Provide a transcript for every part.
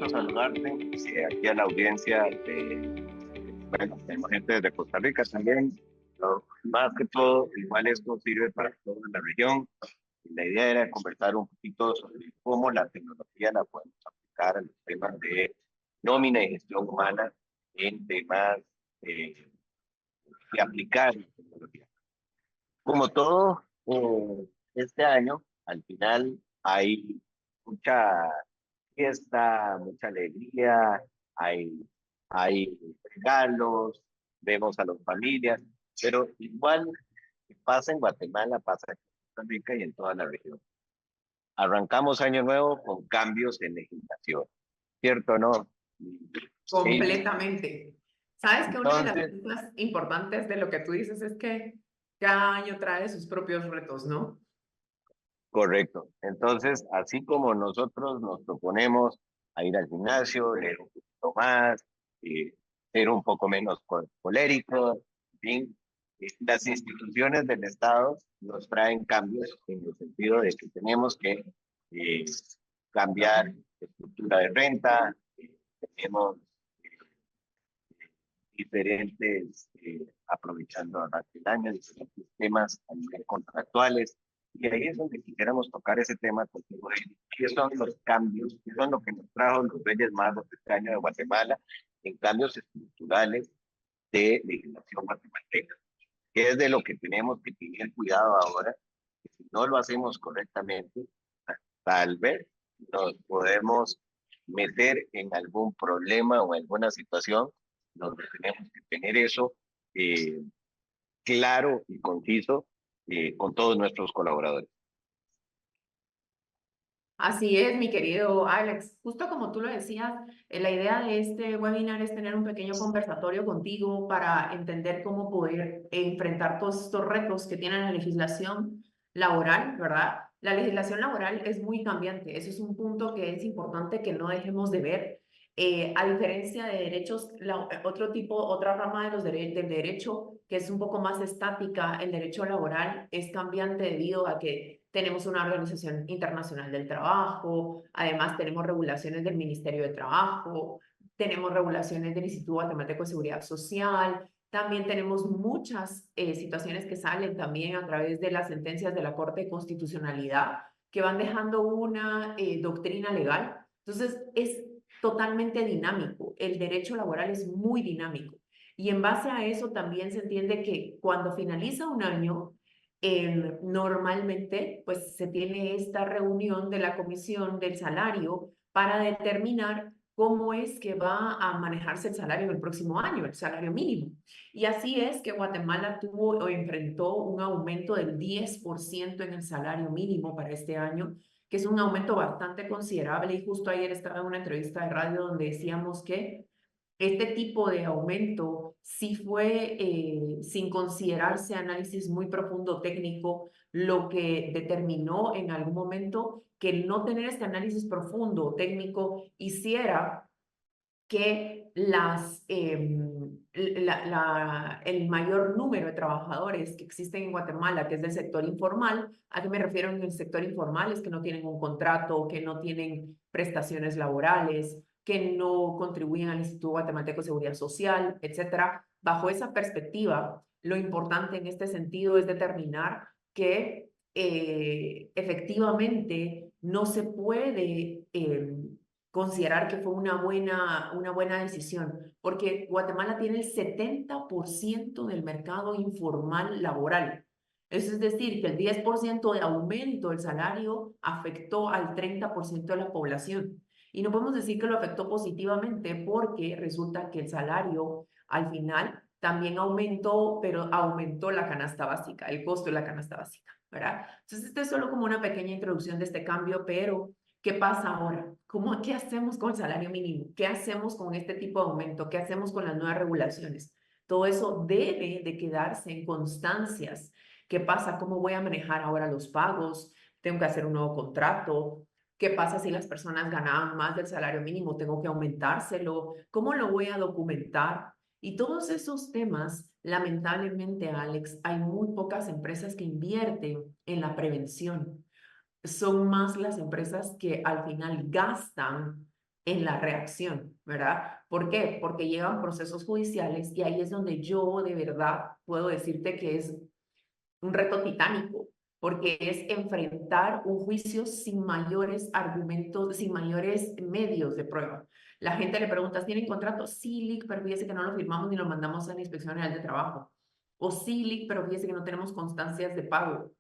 gusto saludarte. Aquí a la audiencia bueno, tenemos gente desde Costa Rica también. Pero más que todo, igual esto sirve para toda la región. La idea era conversar un poquito sobre cómo la tecnología la podemos aplicar a los temas de nómina y gestión humana en temas de aplicar la tecnología. Como todo, este año, al final hay mucha fiesta, mucha alegría, hay regalos, vemos a las familias, pero igual que pasa en Guatemala, pasa en Costa Rica y en toda la región. Arrancamos Año Nuevo con cambios en legislación, ¿cierto o no? Sí. Completamente. Sabes que una de las Entonces, cosas importantes de lo que tú dices es que cada año trae sus propios retos, ¿no? correcto. Entonces, así como nosotros nos proponemos a ir al gimnasio, leer un poquito más, ser un poco menos coléricos, en fin, las instituciones del Estado nos traen cambios en el sentido de que tenemos que eh, cambiar estructura de renta, tenemos diferentes, aprovechando arranque el año, diferentes temas a nivel contractuales. Y ahí es donde quisiéramos tocar ese tema contigo. ¿Qué son los cambios? ¿Qué son lo que nos trajo los Reyes Magos de este año de Guatemala en cambios estructurales de legislación guatemalteca? ¿Qué es de lo que tenemos que tener cuidado ahora? Que si no lo hacemos correctamente, tal vez nos podemos meter en algún problema o en alguna situación donde tenemos que tener eso eh, claro y conciso con todos nuestros colaboradores. Así es, mi querido Alex. Justo como tú lo decías, la idea de este webinar es tener un pequeño conversatorio contigo para entender cómo poder enfrentar todos estos retos que tiene la legislación laboral, ¿verdad? La legislación laboral es muy cambiante. Eso es un punto que es importante que no dejemos de ver. A diferencia de derechos, otra rama de del derecho que es un poco más estática, el derecho laboral es cambiante debido a que tenemos una Organización Internacional del Trabajo, además tenemos regulaciones del Ministerio de Trabajo, tenemos regulaciones del Instituto Guatemalteco de Seguridad Social, también tenemos muchas situaciones que salen también a través de las sentencias de la Corte de Constitucionalidad que van dejando una doctrina legal. Entonces, es totalmente dinámico. El derecho laboral es muy dinámico. Y en base a eso también se entiende que cuando finaliza un año, normalmente pues se tiene esta reunión de la comisión del salario para determinar cómo es que va a manejarse el salario en el próximo año, el salario mínimo. Y así es que Guatemala tuvo o enfrentó un aumento del 10% en el salario mínimo para este año, que es un aumento bastante considerable. Y justo ayer estaba en una entrevista de radio donde decíamos que este tipo de aumento sí fue sin considerarse análisis muy profundo técnico, lo que determinó en algún momento que el no tener este análisis profundo técnico hiciera que el mayor número de trabajadores que existen en Guatemala, que es del sector informal. ¿A qué me refiero en el sector informal? Es que no tienen un contrato, que no tienen prestaciones laborales, que no contribuyen al Instituto Guatemalteco de Seguridad Social, etcétera. Bajo esa perspectiva, lo importante en este sentido es determinar que efectivamente no se puede considerar que fue una buena decisión, porque Guatemala tiene el 70% del mercado informal laboral. Eso es decir, que el 10% de aumento del salario afectó al 30% de la población. Y no podemos decir que lo afectó positivamente porque resulta que el salario al final también aumentó, pero aumentó la canasta básica, el costo de la canasta básica, ¿verdad? Entonces, esto es solo como una pequeña introducción de este cambio, pero ¿qué pasa ahora? ¿Qué hacemos con el salario mínimo? ¿Qué hacemos con este tipo de aumento? ¿Qué hacemos con las nuevas regulaciones? Todo eso debe de quedarse en constancias. ¿Qué pasa? ¿Cómo voy a manejar ahora los pagos? ¿Tengo que hacer un nuevo contrato? ¿Qué pasa si las personas ganaban más del salario mínimo? ¿Tengo que aumentárselo? ¿Cómo lo voy a documentar? Y todos esos temas, lamentablemente, Alex, hay muy pocas empresas que invierten en la prevención. Son más las empresas que al final gastan en la reacción, ¿verdad? ¿Por qué? Porque llevan procesos judiciales y ahí es donde yo de verdad puedo decirte que es un reto titánico, porque es enfrentar un juicio sin mayores argumentos, sin mayores medios de prueba. La gente le pregunta, ¿tienen contrato? Sí, Lic, pero fíjese que no lo firmamos ni lo mandamos a la Inspección General de Trabajo. O sí, Lic, pero fíjese que no tenemos constancias de pago.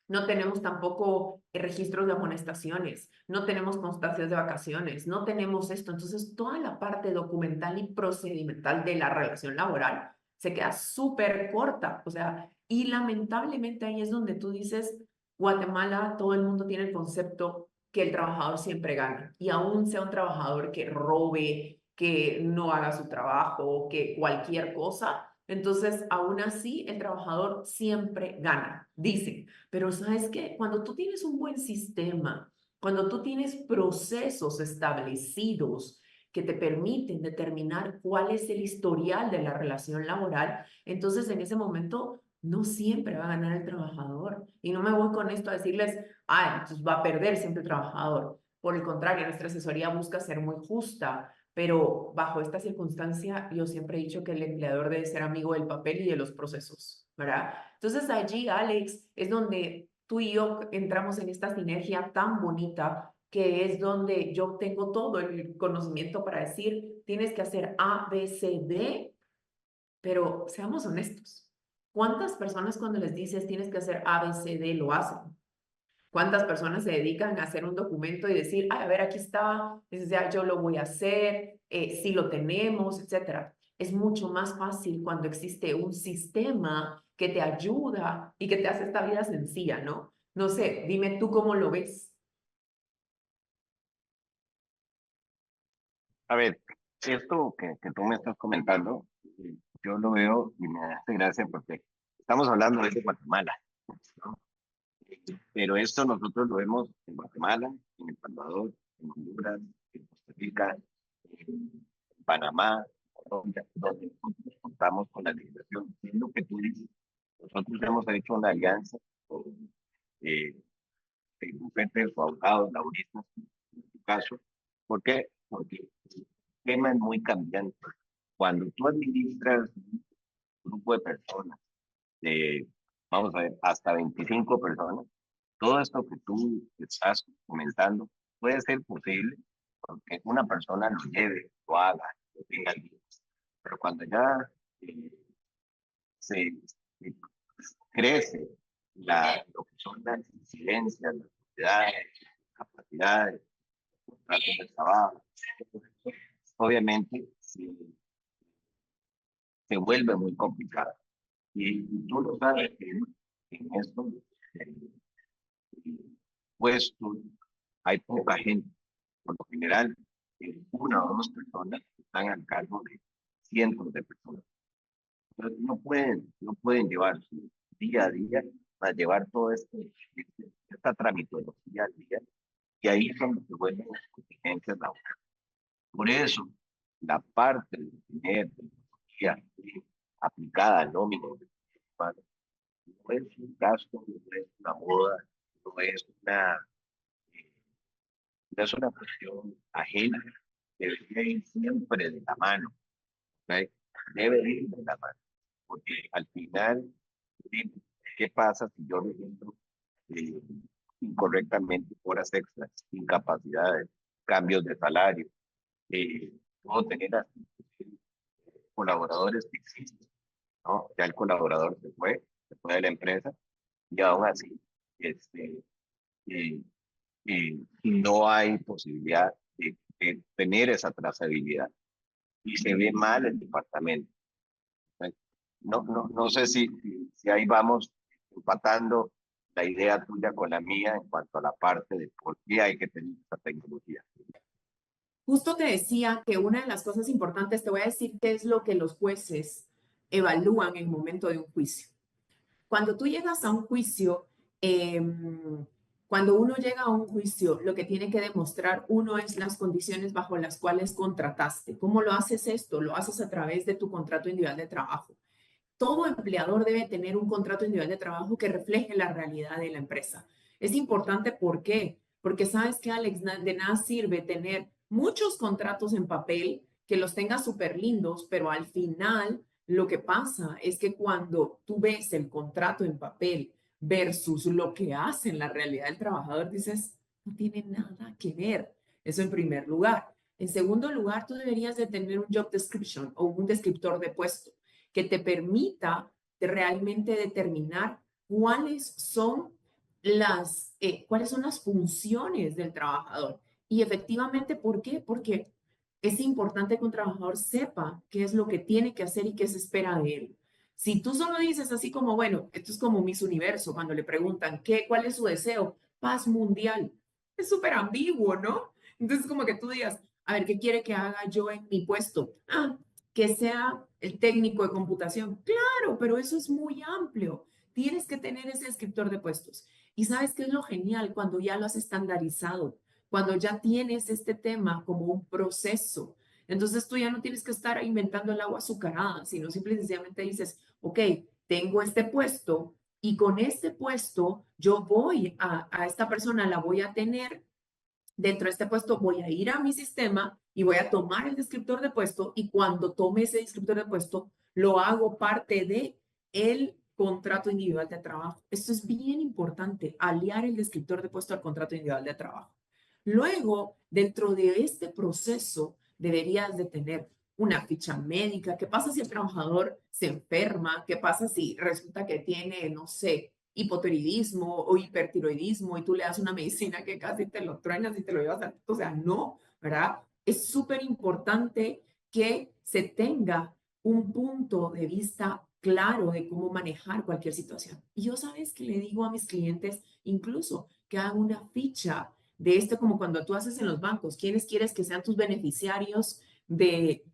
No tenemos tampoco registros de amonestaciones, no tenemos constancias de vacaciones, no tenemos esto. Entonces, toda la parte documental y procedimental de la relación laboral se queda súper corta. O sea, y lamentablemente ahí es donde tú dices, Guatemala, todo el mundo tiene el concepto que el trabajador siempre gana. Y aún sea un trabajador que robe, que no haga su trabajo, que cualquier cosa, entonces aún así el trabajador siempre gana, dicen. Pero ¿sabes qué? Cuando tú tienes un buen sistema, cuando tú tienes procesos establecidos que te permiten determinar cuál es el historial de la relación laboral, entonces en ese momento no siempre va a ganar el trabajador. Y no me voy con esto a decirles, ah, entonces va a perder siempre el trabajador. Por el contrario, nuestra asesoría busca ser muy justa, pero bajo esta circunstancia yo siempre he dicho que el empleador debe ser amigo del papel y de los procesos, ¿verdad? Entonces allí, Alex, es donde tú y yo entramos en esta sinergia tan bonita que es donde yo tengo todo el conocimiento para decir, tienes que hacer A, B, C, D, pero seamos honestos. ¿Cuántas personas cuando les dices tienes que hacer A, B, C, D lo hacen? ¿Cuántas personas se dedican a hacer un documento y decir, ay, a ver, aquí está, ya yo lo voy a hacer, si lo tenemos, etcétera? Es mucho más fácil cuando existe un sistema que te ayuda y que te hace esta vida sencilla, ¿no? No sé, dime tú cómo lo ves. A ver, esto que tú me estás comentando, yo lo veo y me hace gracia porque estamos hablando de Guatemala, ¿no? Pero esto nosotros lo vemos en Guatemala, en El Salvador, en Honduras, en Costa Rica, en Panamá, Colombia, donde nosotros contamos con la legislación. Es lo que tú dices. Nosotros hemos hecho una alianza con eh, bufetes o abogados laboristas, en tu caso. ¿Por qué? Porque el tema es muy cambiante. Cuando tú administras un grupo de personas, de, vamos a ver, hasta 25 personas, todo esto que tú estás comentando puede ser posible porque una persona lo lleve, lo haga, lo tenga listo. Pero cuando ya eh, se crece lo que son las incidencias, las propiedades, las capacidades, los contratos de trabajo, obviamente se vuelve muy complicado. Y tú lo sabes que en esto, puestos, hay poca gente. Por lo general, una o dos personas están al cargo de cientos de personas. Entonces, no pueden llevar su día a día para llevar todo esta tramitología al día, y ahí son los que vuelven las contingencias laborales. Por eso, la parte de tener tecnología aplicada al nómina no es un gasto, no es una moda, no es eh, no es una cuestión ajena, debería ir siempre de la mano, ¿ok? Debe ir de la mano, porque al final, ¿qué pasa si yo registro eh, incorrectamente horas extras, incapacidades, cambios de salario? Puedo tener colaboradores que existen, ¿no? Ya el colaborador se fue de la empresa y aún así, este, eh, no hay posibilidad de tener esa trazabilidad y se ve mal el departamento. No sé si ahí vamos empatando la idea tuya con la mía en cuanto a la parte de por qué hay que tener esta tecnología. Justo te decía que una de las cosas importantes, te voy a decir qué es lo que los jueces evalúan en el momento de un juicio. Cuando tú llegas a un juicio, cuando uno llega a un juicio, lo que tiene que demostrar uno es las condiciones bajo las cuales contrataste. ¿Cómo lo haces esto? Lo haces a través de tu contrato individual de trabajo. Todo empleador debe tener un contrato individual de trabajo que refleje la realidad de la empresa. Es importante, ¿por qué? Porque sabes que, Alex, de nada sirve tener muchos contratos en papel, que los tengas súper lindos, pero al final lo que pasa es que cuando tú ves el contrato en papel versus lo que hace en la realidad del trabajador, dices, no tiene nada que ver. Eso en primer lugar. En segundo lugar, tú deberías de tener un job description o un descriptor de puesto que te permita realmente determinar cuáles son las funciones del trabajador. Y efectivamente, ¿por qué? Porque es importante que un trabajador sepa qué es lo que tiene que hacer y qué se espera de él. Si tú solo dices así como, bueno, esto es como Miss Universo, cuando le preguntan, ¿cuál es su deseo? Paz mundial. Es súper ambiguo, ¿no? Entonces, como que tú digas, a ver, ¿qué quiere que haga yo en mi puesto? Ah, que sea el técnico de computación. Claro, pero eso es muy amplio. Tienes que tener ese descriptor de puestos. Y sabes qué es lo genial cuando ya lo has estandarizado, cuando ya tienes este tema como un proceso. Entonces tú ya no tienes que estar inventando el agua azucarada, sino simple y sencillamente dices, ok, tengo este puesto y con este puesto yo voy a esta persona, la voy a tener dentro de este puesto, voy a ir a mi sistema y voy a tomar el descriptor de puesto y cuando tome ese descriptor de puesto, lo hago parte de el contrato individual de trabajo. Esto es bien importante, aliar el descriptor de puesto al contrato individual de trabajo. Luego, dentro de este proceso, deberías de tener una ficha médica. ¿Qué pasa si el trabajador se enferma? ¿Qué pasa si resulta que tiene, no sé, hipotiroidismo o hipertiroidismo y tú le das una medicina que casi te lo truenas y te lo llevas a... O sea, no, ¿verdad? Es súper importante que se tenga un punto de vista claro de cómo manejar cualquier situación. Y yo sabes que le digo a mis clientes incluso que hagan una ficha de esto como cuando tú haces en los bancos, ¿quiénes quieres que sean tus beneficiarios de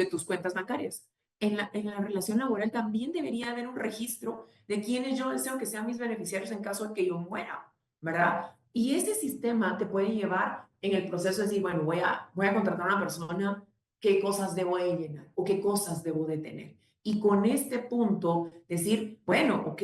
tus cuentas bancarias? En la relación laboral también debería haber un registro de quienes yo deseo que sean mis beneficiarios en caso de que yo muera, ¿verdad? Y ese sistema te puede llevar en el proceso de decir, bueno, voy a contratar a una persona, qué cosas debo de llenar o qué cosas debo de tener. Y con este punto decir, bueno, ok,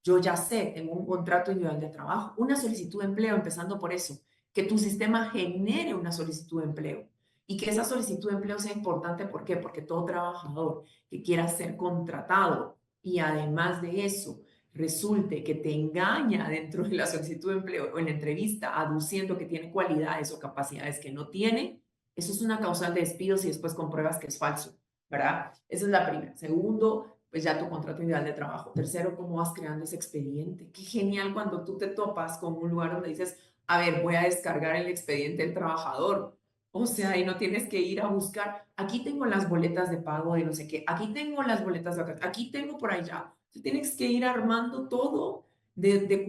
yo ya sé, tengo un contrato individual de trabajo, una solicitud de empleo, empezando por eso, que tu sistema genere una solicitud de empleo y que esa solicitud de empleo sea importante. ¿Por qué? Porque todo trabajador que quiera ser contratado y además de eso resulte que te engaña dentro de la solicitud de empleo o en la entrevista aduciendo que tiene cualidades o capacidades que no tiene, eso es una causal de despido si después compruebas que es falso, ¿verdad? Esa es la primera. Segundo, pues ya tu contrato ideal de trabajo. Tercero, cómo vas creando ese expediente. Qué genial cuando tú te topas con un lugar donde dices, a ver, voy a descargar el expediente del trabajador. O sea, y no tienes que ir a buscar, aquí tengo las boletas de pago de no sé qué, aquí tengo las boletas de vacaciones, aquí tengo por allá. Tú tienes que ir armando todo de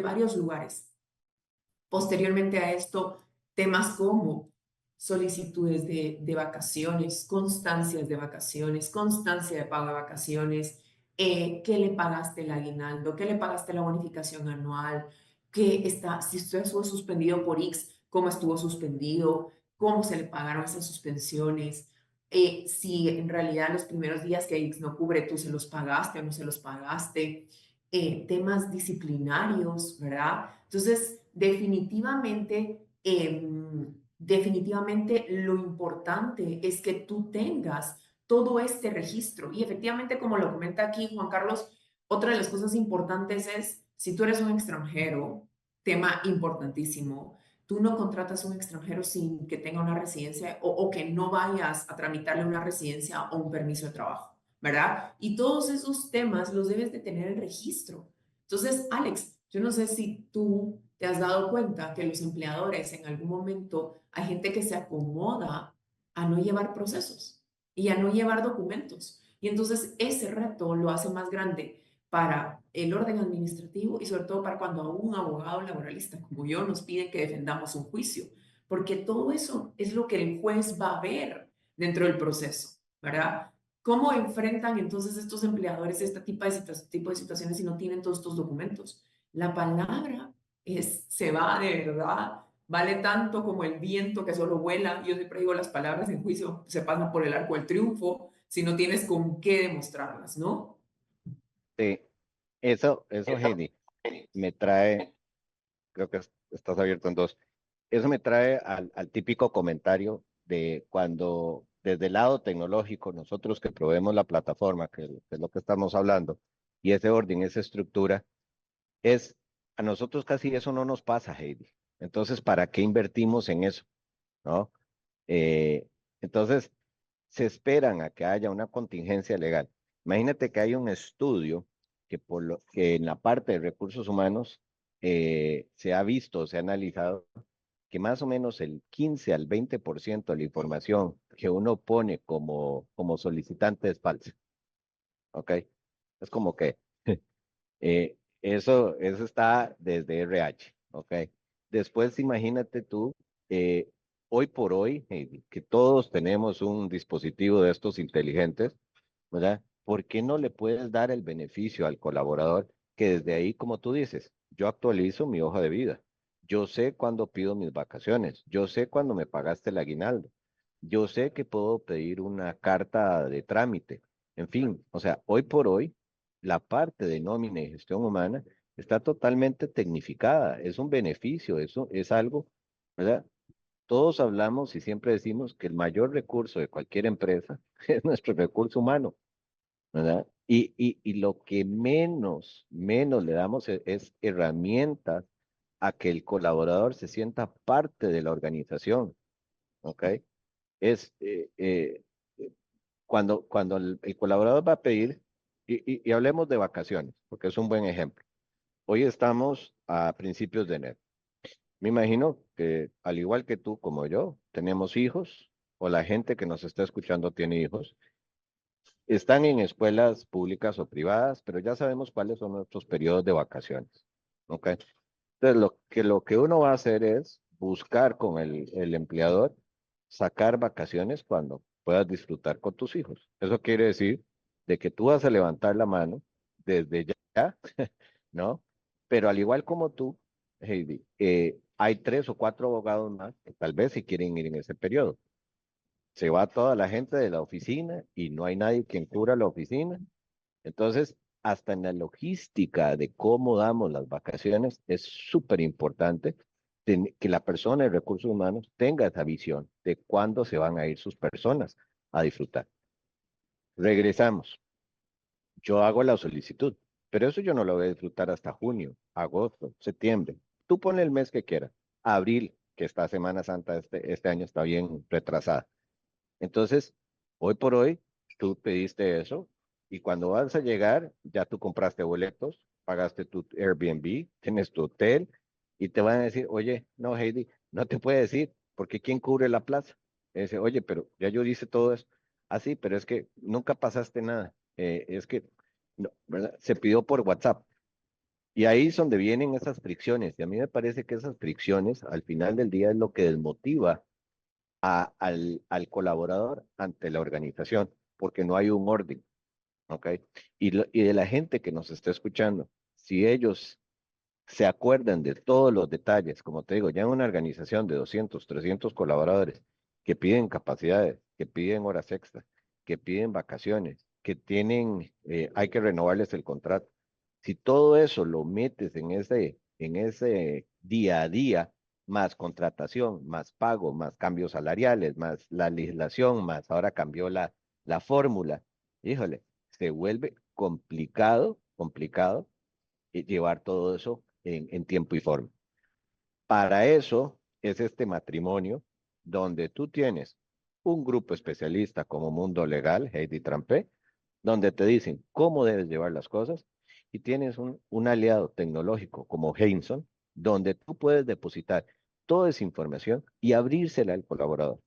varios lugares. Posteriormente a esto, temas como solicitudes de vacaciones, constancia de pago de vacaciones, qué le pagaste el aguinaldo, qué le pagaste la bonificación anual, si usted estuvo suspendido por X, cómo estuvo suspendido, cómo se le pagaron esas suspensiones, si en realidad los primeros días que X no cubre, tú se los pagaste o no se los pagaste, temas disciplinarios, ¿verdad? Entonces, definitivamente lo importante es que tú tengas todo este registro. Y efectivamente, como lo comenta aquí Juan Carlos, otra de las cosas importantes es, si tú eres un extranjero, tema importantísimo, tú no contratas un extranjero sin que tenga una residencia o que no vayas a tramitarle una residencia o un permiso de trabajo, ¿verdad? Y todos esos temas los debes de tener en registro. Entonces, Alex, yo no sé si tú te has dado cuenta que los empleadores en algún momento hay gente que se acomoda a no llevar procesos y a no llevar documentos. Y entonces ese reto lo hace más grande para el orden administrativo y sobre todo para cuando a un abogado laboralista como yo nos piden que defendamos un juicio, porque todo eso es lo que el juez va a ver dentro del proceso, ¿verdad? ¿Cómo enfrentan entonces estos empleadores este tipo de situaciones si no tienen todos estos documentos? La palabra se va de verdad, vale tanto como el viento que solo vuela. Yo siempre digo, las palabras en juicio se pasan por el arco del triunfo si no tienes con qué demostrarlas, ¿no? Sí, eso, Heidi, me trae, creo que estás abierto en dos. eso me trae al típico comentario de cuando desde el lado tecnológico, nosotros que proveemos la plataforma, que es lo que estamos hablando, y ese orden, esa estructura, es, a nosotros casi eso no nos pasa, Heidi. Entonces, ¿para qué invertimos en eso? ¿No? Eh, entonces, se esperan a que haya una contingencia legal. Imagínate que hay un estudio que, que en la parte de recursos humanos se ha visto, se ha analizado que más o menos el 15 al 20% de la información que uno pone como solicitante es falsa. ¿Ok? Es como que eso está desde RH. ¿Ok? Después imagínate tú, eh, hoy por hoy, que todos tenemos un dispositivo de estos inteligentes, ¿verdad? ¿Por qué no le puedes dar el beneficio al colaborador que desde ahí, como tú dices, yo actualizo mi hoja de vida? Yo sé cuándo pido mis vacaciones, yo sé cuándo me pagaste el aguinaldo, yo sé que puedo pedir una carta de trámite. En fin, o sea, hoy por hoy, la parte de nómina y gestión humana está totalmente tecnificada, es un beneficio, eso es algo, ¿verdad? Todos hablamos y siempre decimos que el mayor recurso de cualquier empresa es nuestro recurso humano, ¿verdad? Y lo que menos le damos es herramientas a que el colaborador se sienta parte de la organización, ¿ok? Es cuando el colaborador va a pedir, y hablemos de vacaciones, porque es un buen ejemplo. Hoy estamos a principios de enero. Me imagino que al igual que tú como yo, tenemos hijos, o la gente que nos está escuchando tiene hijos, están en escuelas públicas o privadas, pero ya sabemos cuáles son nuestros periodos de vacaciones. ¿Ok? Entonces, lo que uno va a hacer es buscar con el empleador sacar vacaciones cuando puedas disfrutar con tus hijos. Eso quiere decir de que tú vas a levantar la mano desde ya, ¿no? Pero al igual como tú, Heidi, hay 3 o 4 abogados más que tal vez si quieren ir en ese periodo. Se va toda la gente de la oficina y no hay nadie quien cubra la oficina. Entonces, hasta en la logística de cómo damos las vacaciones, es súper importante que la persona de recursos humanos tenga esa visión de cuándo se van a ir sus personas a disfrutar. Regresamos. Yo hago la solicitud, pero eso yo no lo voy a disfrutar hasta junio, agosto, septiembre. Tú ponle el mes que quieras. Abril, que esta Semana Santa este año está bien retrasada. Entonces, hoy por hoy, tú pediste eso y cuando vas a llegar, ya tú compraste boletos, pagaste tu Airbnb, tienes tu hotel y te van a decir, oye, no, Heidi, no te puede decir, porque ¿quién cubre la plaza? Y dice, oye, pero ya yo hice todo eso. Ah, sí, pero es que nunca pasaste nada. Es que, no, ¿verdad? Se pidió por WhatsApp. Y ahí es donde vienen esas fricciones. Y a mí me parece que esas fricciones, al final del día, es lo que desmotiva al colaborador ante la organización, porque no hay un orden, ¿ok? Y de la gente que nos está escuchando, si ellos se acuerdan de todos los detalles, como te digo, ya en una organización de 200, 300 colaboradores que piden capacidades, que piden horas extras, que piden vacaciones, que tienen, hay que renovarles el contrato. Si todo eso lo metes en ese día a día, más contratación, más pago, más cambios salariales, más la legislación, más ahora cambió la fórmula, híjole, se vuelve complicado llevar todo eso en tiempo y forma. Para eso es este matrimonio donde tú tienes un grupo especialista como Mundo Legal, Heidi Trampé, donde te dicen cómo debes llevar las cosas, y tienes un aliado tecnológico como Heinson, donde tú puedes depositar toda esa información y abrírsela al colaborador.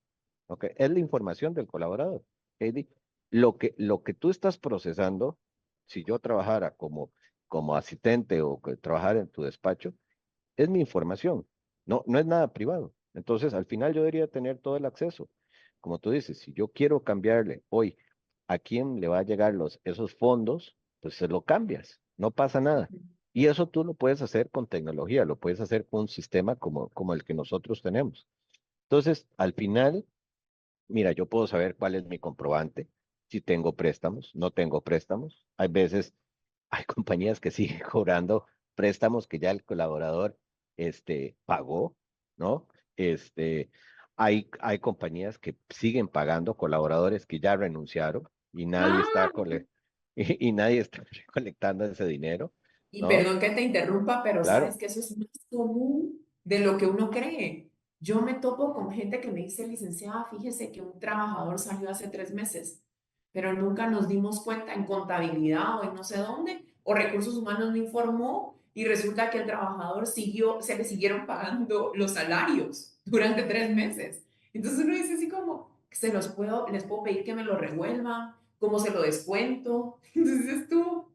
¿Ok? Es la información del colaborador. Heidi, lo que tú estás procesando, si yo trabajara como asistente o que trabajara en tu despacho, es mi información, no es nada privado. Entonces, al final yo debería tener todo el acceso. Como tú dices, si yo quiero cambiarle hoy a quién le va a llegar esos fondos, pues se lo cambias, no pasa nada. Y eso tú lo puedes hacer con tecnología, lo puedes hacer con un sistema como el que nosotros tenemos. Entonces, al final, mira, yo puedo saber cuál es mi comprobante, si tengo préstamos, no tengo préstamos. Hay veces, hay compañías que siguen cobrando préstamos que ya el colaborador pagó, ¿no? Hay compañías que siguen pagando colaboradores que ya renunciaron y nadie está, Ah, y nadie está recolectando ese dinero, y ¿no? perdón que te interrumpa, pero sabes Claro, que eso es más común de lo que uno cree. Yo me topo con gente que me dice, licenciada, fíjese que un trabajador salió hace 3 meses, pero nunca nos dimos cuenta en contabilidad o en no sé dónde, o recursos humanos no informó y resulta que el trabajador siguió, se le siguieron pagando los salarios durante 3 meses. Entonces uno dice así como, les puedo pedir que me lo revuelvan, cómo se lo descuento. Entonces tú,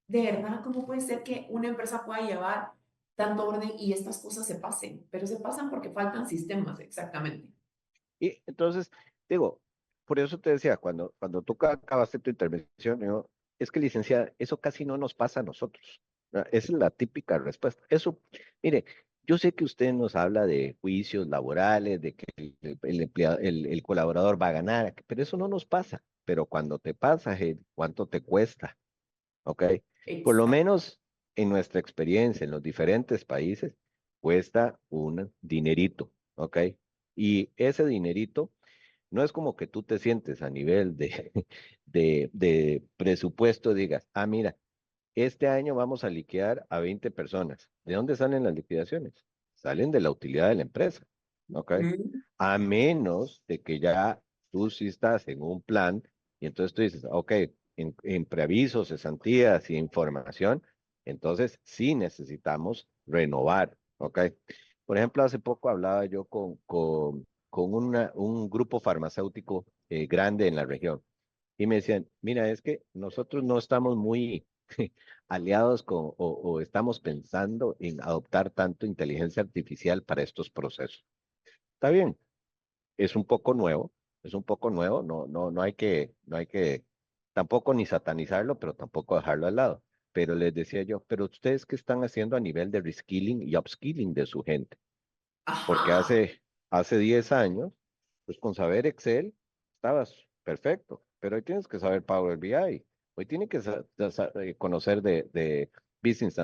de verdad, ¿cómo puede ser que una empresa pueda llevar tanto orden y estas cosas se pasen? Pero se pasan porque faltan sistemas, exactamente. y entonces, digo, por eso te decía, cuando tú acabaste tu intervención, yo, es que licenciada, eso casi no nos pasa a nosotros. ¿Verdad? Esa es la típica respuesta. Eso, mire, yo sé que usted nos habla de juicios laborales, de que el colaborador va a ganar, pero eso no nos pasa. Pero cuando te pasa, hey, ¿cuánto te cuesta? ¿Ok? Por lo Exacto. menos en nuestra experiencia en los diferentes países, cuesta un dinerito, ¿ok? Y ese dinerito no es como que tú te sientes a nivel de, de presupuesto, digas, ah, mira, este año vamos a liquidar a 20 personas. ¿De dónde salen las liquidaciones? Salen de la utilidad de la empresa, ¿ok? Mm. A menos de que ya tú sí estás en un plan y entonces tú dices, ok, en preavisos, cesantías y información, entonces sí necesitamos renovar, ¿ok? Por ejemplo, hace poco hablaba yo con un grupo farmacéutico grande en la región y me decían, mira, es que nosotros no estamos muy aliados o estamos pensando en adoptar tanto inteligencia artificial para estos procesos. Está bien, es un poco nuevo, no hay que tampoco ni satanizarlo, pero tampoco dejarlo al lado. Pero les decía yo, pero ustedes qué están haciendo a nivel de reskilling y upskilling de su gente, porque Ajá. hace 10 años, pues con saber Excel estabas perfecto, pero hoy tienes que saber Power BI, hoy tienes que conocer de Business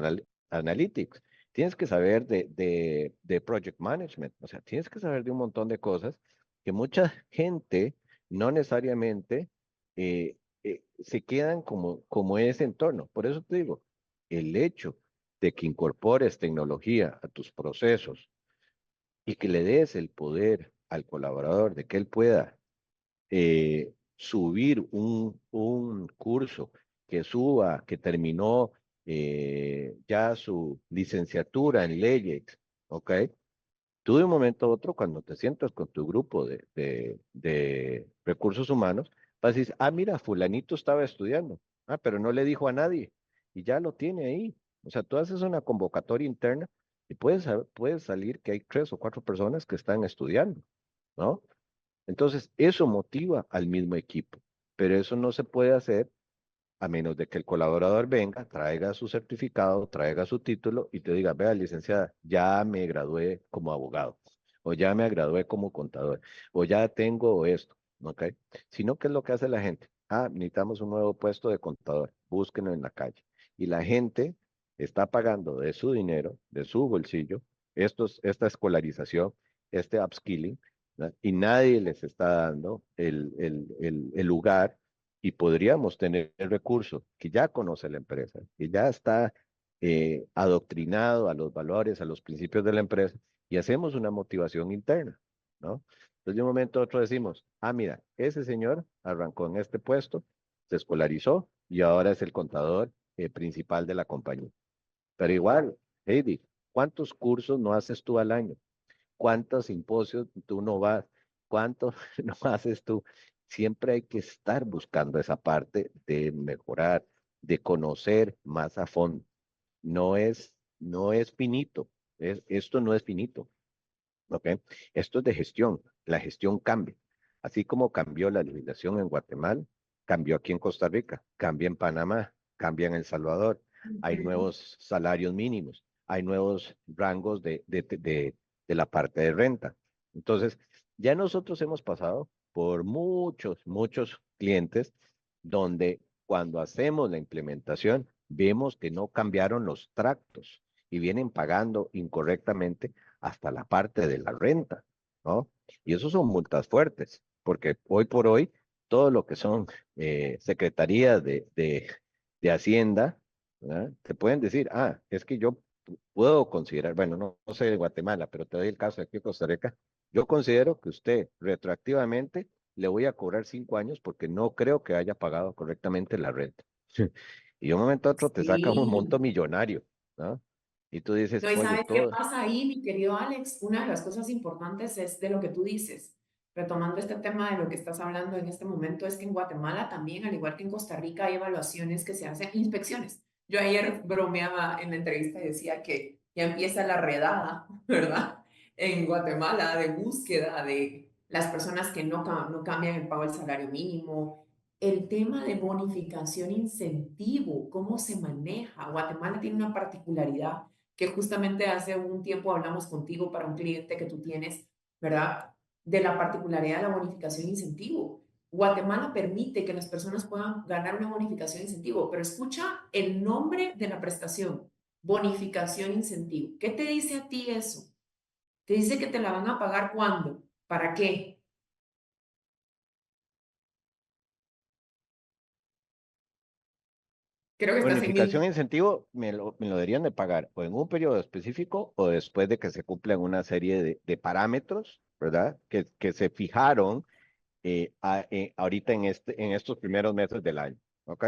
Analytics, tienes que saber de Project Management, o sea, tienes que saber de un montón de cosas que mucha gente no necesariamente se quedan como ese entorno. Por eso te digo, el hecho de que incorpores tecnología a tus procesos, y que le des el poder al colaborador de que él pueda subir un curso, que suba, que terminó ya su licenciatura en leyes, ¿ok? Tú de un momento a otro, cuando te sientas con tu grupo de recursos humanos, vas a decir, ah, mira, fulanito estaba estudiando, ah, pero no le dijo a nadie y ya lo tiene ahí. O sea, tú haces una convocatoria interna y puedes salir que hay 3 o 4 personas que están estudiando, ¿no? Entonces, eso motiva al mismo equipo, pero eso no se puede hacer a menos de que el colaborador venga, traiga su certificado, traiga su título y te diga, vea, licenciada, ya me gradué como abogado, o ya me gradué como contador, o ya tengo esto, ¿ok? Sino, ¿qué es lo que hace la gente? Ah, necesitamos un nuevo puesto de contador, búsquenlo en la calle. Y la gente está pagando de su dinero, de su bolsillo, esta escolarización, este upskilling, ¿verdad? Y nadie les está dando el lugar y podríamos tener el recurso que ya conoce la empresa, que ya está adoctrinado a los valores, a los principios de la empresa, y hacemos una motivación interna, ¿no? Entonces, de un momento a otro decimos, ah, mira, ese señor arrancó en este puesto, se escolarizó y ahora es el contador principal de la compañía. Pero igual, Heidi, ¿cuántos cursos no haces tú al año? ¿Cuántos simposios tú no vas? ¿Cuánto no haces tú? Siempre hay que estar buscando esa parte de mejorar, de conocer más a fondo. No es finito. Esto no es finito, ¿ok? Esto es de gestión. La gestión cambia. Así como cambió la legislación en Guatemala, cambió aquí en Costa Rica, cambia en Panamá, cambia en El Salvador. Hay Ujú. nuevos salarios mínimos, hay nuevos rangos de la parte de renta. Entonces, ya nosotros hemos pasado por muchos clientes donde cuando hacemos la implementación, vemos que no cambiaron los tractos y vienen pagando incorrectamente hasta la parte de la renta, ¿no? Y eso son multas fuertes, porque hoy por hoy, todo lo que son secretarías de Hacienda, ¿verdad? Te pueden decir, es que yo puedo considerar, bueno, no sé de Guatemala, pero te doy el caso de aquí en Costa Rica, yo considero que usted retroactivamente le voy a cobrar 5 años porque no creo que haya pagado correctamente la renta. Y de un momento a otro te sacan un monto Sí. millonario, ¿no? Y tú dices, No, ¿y oye, sabes qué todo, pasa ahí, mi querido Alex? Una de las cosas importantes es de lo que tú dices. Retomando este tema de lo que estás hablando en este momento, es que en Guatemala también, al igual que en Costa Rica, hay evaluaciones que se hacen, inspecciones. Yo ayer bromeaba en la entrevista y decía que ya empieza la redada, ¿verdad? En Guatemala de búsqueda de las personas que no cambian el pago del salario mínimo. El tema de bonificación incentivo, ¿cómo se maneja? Guatemala tiene una particularidad que justamente hace un tiempo hablamos contigo para un cliente que tú tienes, ¿verdad? De la particularidad de la bonificación incentivo. Guatemala permite que las personas puedan ganar una bonificación incentivo, pero escucha el nombre de la prestación, bonificación incentivo. ¿Qué te dice a ti eso? Te dice que te la van a pagar ¿cuándo? ¿Para qué? Creo que estás en bonificación e mute. incentivo me lo deberían de pagar o en un periodo específico o después de que se cumplan una serie de parámetros, ¿verdad? Que se fijaron ahorita en estos primeros meses del año, ¿ok?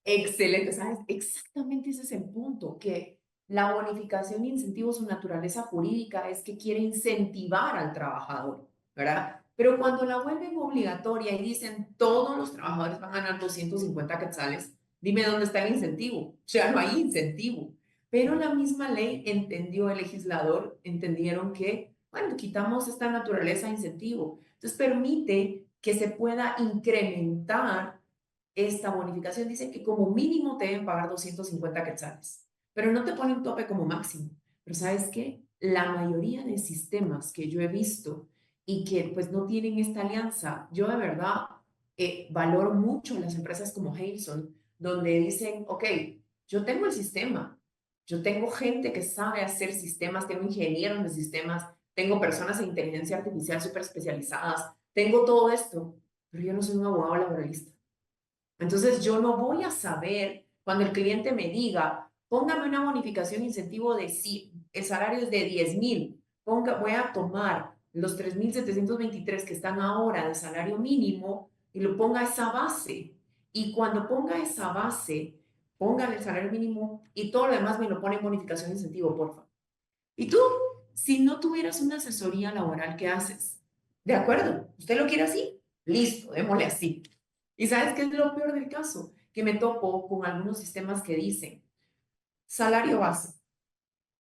Excelente, ¿sabes? Exactamente ese es el punto, que la bonificación e incentivo, su naturaleza jurídica es que quiere incentivar al trabajador, ¿verdad? Pero cuando la vuelven obligatoria y dicen todos los trabajadores van a ganar 250 quetzales, dime dónde está el incentivo. Ya no hay incentivo. Pero la misma ley entendió, el legislador entendieron que, bueno, quitamos esta naturaleza de incentivo. Entonces permite que se pueda incrementar esta bonificación. Dice que como mínimo te deben pagar 250 quetzales, pero no te pone un tope como máximo. Pero ¿sabes qué? La mayoría de sistemas que yo he visto y que pues no tienen esta alianza, yo de verdad valoro mucho las empresas como Hailson, donde dicen, ok, yo tengo el sistema, yo tengo gente que sabe hacer sistemas, tengo ingenieros de sistemas, tengo personas de inteligencia artificial súper especializadas, tengo todo esto, pero yo no soy un abogado laboralista. Entonces, yo no voy a saber cuando el cliente me diga, póngame una bonificación incentivo de si el salario es de 10,000, voy a tomar los 3,723 que están ahora de salario mínimo y lo ponga a esa base. Y cuando ponga esa base, póngale el salario mínimo y todo lo demás me lo pone en bonificación incentivo, por favor. Y tú, si no tuvieras una asesoría laboral, ¿qué haces? ¿De acuerdo? ¿Usted lo quiere así? Listo, démosle así. ¿Y sabes qué es lo peor del caso? Que me topo con algunos sistemas que dicen salario base,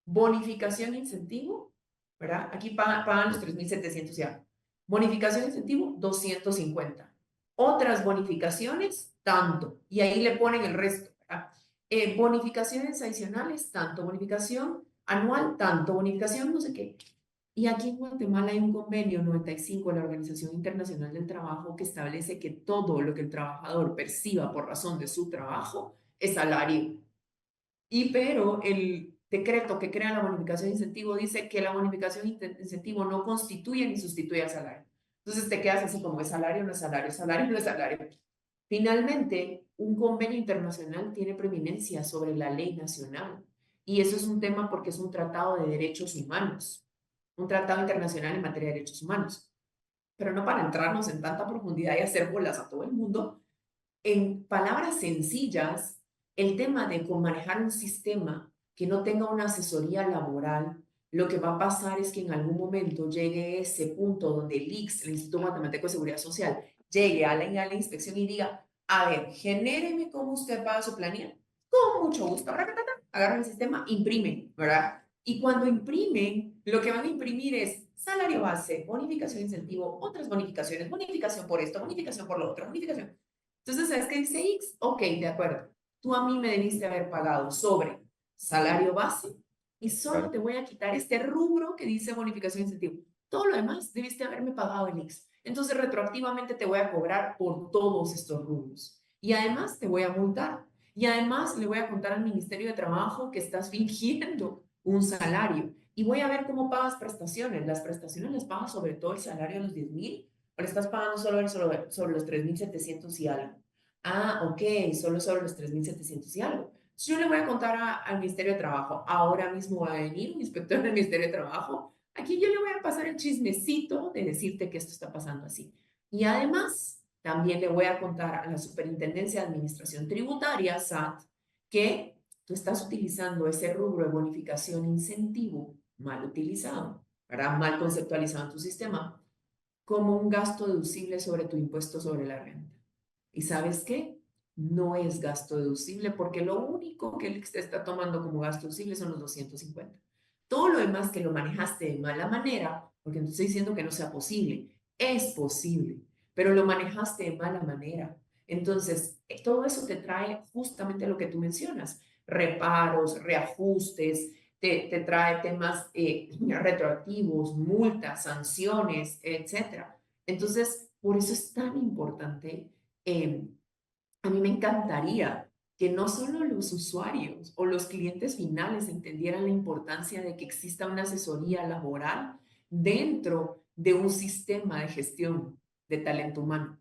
bonificación incentivo, ¿verdad? Aquí pagan los 3,700 ya. Bonificación incentivo, 250. Otras bonificaciones, tanto. Y ahí le ponen el resto, ¿verdad? Bonificaciones adicionales, tanto. Bonificación anual, tanto. Bonificación no sé qué. Y aquí en Guatemala hay un convenio 95 de la Organización Internacional del Trabajo que establece que todo lo que el trabajador perciba por razón de su trabajo es salario. Y pero el decreto que crea la bonificación de incentivo dice que la bonificación de incentivo no constituye ni sustituye al salario. Entonces te quedas así como es salario, no es salario, salario, no es salario. Finalmente, un convenio internacional tiene preeminencia sobre la ley nacional. Y eso es un tema porque es un tratado de derechos humanos, un tratado internacional en materia de derechos humanos. Pero no para entrarnos en tanta profundidad y hacer bolas a todo el mundo, en palabras sencillas, el tema de cómo manejar un sistema que no tenga una asesoría laboral, lo que va a pasar es que en algún momento llegue ese punto donde el ICS, el Instituto Guatemalteco de Seguridad Social, llegue a la inspección y diga, a ver, genéreme cómo usted paga su planilla. Con mucho gusto. Agarran el sistema, imprimen, ¿verdad? Y cuando imprimen, lo que van a imprimir es salario base, bonificación incentivo, otras bonificaciones, bonificación por esto, bonificación por lo otro, bonificación. Entonces, ¿sabes qué dice X? Ok, de acuerdo. Tú a mí me debiste haber pagado sobre salario base y solo Claro. te voy a quitar este rubro que dice bonificación incentivo. Todo lo demás debiste haberme pagado en X. Entonces, retroactivamente te voy a cobrar por todos estos rubros. Y además te voy a multar. Y además le voy a contar al Ministerio de Trabajo que estás fingiendo un salario. y voy a ver cómo pagas prestaciones. Las prestaciones las pagas sobre todo el salario de los 10,000 o le estás pagando solo sobre los 3,700 y algo. Ah, ok, solo sobre los 3,700 y algo. Entonces yo le voy a contar al Ministerio de Trabajo. Ahora mismo va a venir un inspector del Ministerio de Trabajo. Aquí yo le voy a pasar el chismecito de decirte que esto está pasando así. Y además, también le voy a contar a la Superintendencia de Administración Tributaria, SAT, que tú estás utilizando ese rubro de bonificación incentivo mal utilizado, ¿verdad? Mal conceptualizado en tu sistema, como un gasto deducible sobre tu impuesto sobre la renta. ¿Y sabes qué? No es gasto deducible porque lo único que él está tomando como gasto deducible son los 250. Todo lo demás que lo manejaste de mala manera, porque no estoy diciendo que no sea posible, es posible, pero lo manejaste de mala manera. Entonces, todo eso te trae justamente lo que tú mencionas, reparos, reajustes, te trae temas retroactivos, multas, sanciones, etcétera. Entonces, por eso es tan importante. A mí me encantaría que no solo los usuarios o los clientes finales entendieran la importancia de que exista una asesoría laboral dentro de un sistema de gestión de talento humano,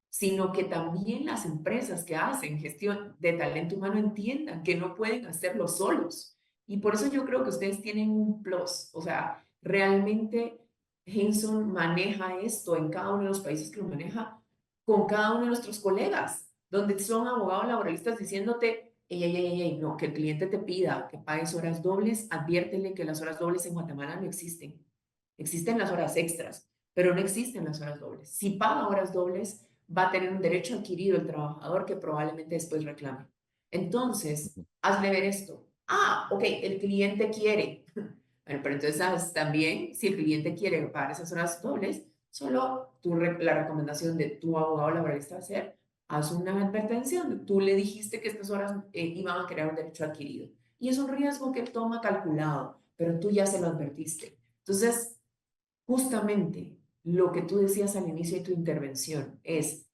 sino que también las empresas que hacen gestión de talento humano entiendan que no pueden hacerlo solos. Y por eso yo creo que ustedes tienen un plus. O sea, realmente Henson maneja esto en cada uno de los países que lo maneja con cada uno de nuestros colegas, donde son abogados laboralistas diciéndote, no, que el cliente te pida que pagues horas dobles, adviértele que las horas dobles en Guatemala no existen. Existen las horas extras, pero no existen las horas dobles. Si paga horas dobles, va a tener un derecho adquirido el trabajador que probablemente después reclame. Entonces, hazle ver esto. Ah, ok, el cliente quiere. Bueno, pero entonces sabes también, si el cliente quiere pagar esas horas dobles, solo la recomendación de tu abogado laboralista va a ser, haz una advertencia, tú le dijiste que estas horas iban a crear un derecho adquirido. Y es un riesgo que él toma calculado, pero tú ya se lo advertiste. Entonces, justamente lo que tú decías al inicio de tu intervención es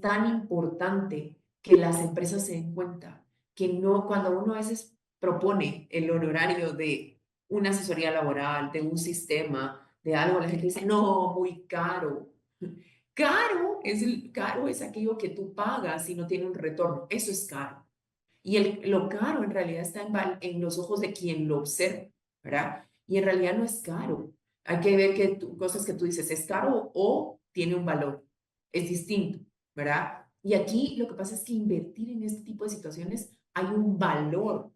tan importante que las empresas se den cuenta que no, cuando uno a veces propone el honorario de una asesoría laboral, de un sistema, de algo, la gente dice, no, muy caro. Caro es aquello que tú pagas y no tiene un retorno. Eso es caro. Y lo caro en realidad está en los ojos de quien lo observa, ¿verdad? Y en realidad no es caro. Hay que ver que cosas que tú dices, ¿es caro o tiene un valor? Es distinto, ¿verdad? Y aquí lo que pasa es que invertir en este tipo de situaciones hay un valor.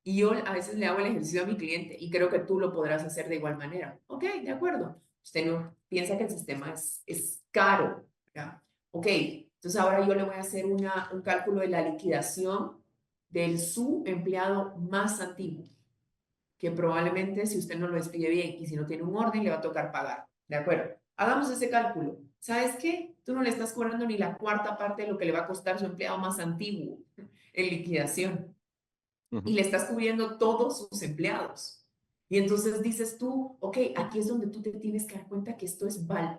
Y yo a veces le hago el ejercicio a mi cliente y creo que tú lo podrás hacer de igual manera. Ok, de acuerdo. Usted no piensa que el sistema es caro, ¿verdad? Ok, entonces ahora yo le voy a hacer un cálculo de la liquidación del su empleado más antiguo, que probablemente si usted no lo despide bien y si no tiene un orden, le va a tocar pagar. ¿De acuerdo? Hagamos ese cálculo. ¿Sabes qué? Tú no le estás cobrando ni la cuarta parte de lo que le va a costar su empleado más antiguo en liquidación y le estás cubriendo todos sus empleados. Y entonces dices tú, ok, aquí es donde tú te tienes que dar cuenta que esto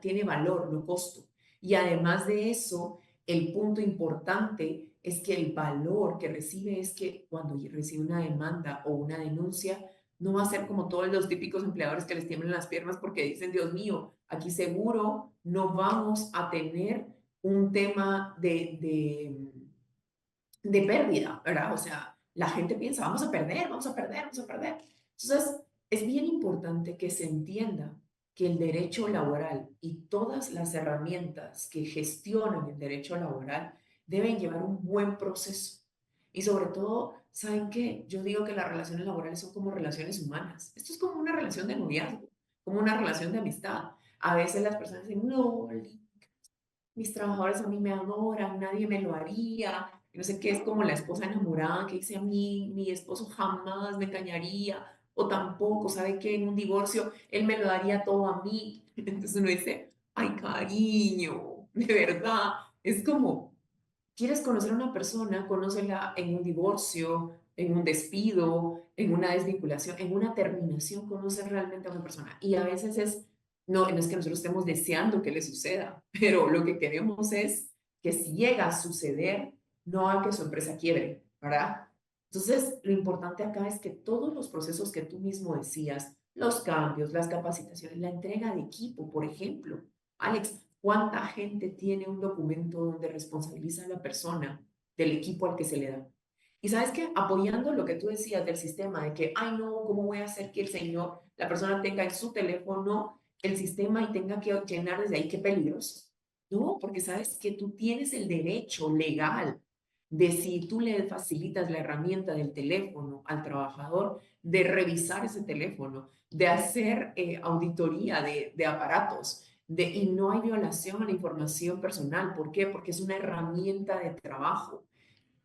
tiene valor, no costo. Y además de eso, el punto importante es que el valor que recibe es que cuando recibe una demanda o una denuncia, no va a ser como todos los típicos empleadores que les tiemblan las piernas porque dicen, Dios mío, aquí seguro no vamos a tener un tema de pérdida, ¿verdad? O sea, la gente piensa, vamos a perder, vamos a perder, vamos a perder. Entonces, es bien importante que se entienda que el derecho laboral y todas las herramientas que gestionan el derecho laboral deben llevar un buen proceso. Y sobre todo, ¿saben qué? Yo digo que las relaciones laborales son como relaciones humanas. Esto es como una relación de noviazgo, como una relación de amistad. A veces las personas dicen, no, mis trabajadores a mí me adoran, nadie me lo haría, no sé qué, es como la esposa enamorada que dice a mí, mi esposo jamás me engañaría, o tampoco, ¿sabe qué? En un divorcio, él me lo daría todo a mí. Entonces uno dice, ay, cariño, de verdad, es como, ¿quieres conocer a una persona? Conócela en un divorcio, en un despido, en una desvinculación, en una terminación, conocer realmente a una persona. Y a veces no es que nosotros estemos deseando que le suceda, pero lo que queremos es que si llega a suceder, no haga que su empresa quiebre, ¿verdad? Entonces, lo importante acá es que todos los procesos que tú mismo decías, los cambios, las capacitaciones, la entrega de equipo, por ejemplo. Alex, ¿cuánta gente tiene un documento donde responsabiliza a la persona del equipo al que se le da? Y sabes que apoyando lo que tú decías del sistema, de que, ay no, ¿cómo voy a hacer que el señor, la persona tenga en su teléfono el sistema y tenga que llenar desde ahí? Qué peligroso. No, porque sabes que tú tienes el derecho legal de, si tú le facilitas la herramienta del teléfono al trabajador, de revisar ese teléfono, de hacer auditoría de aparatos, y no hay violación a la información personal. ¿Por qué? Porque es una herramienta de trabajo.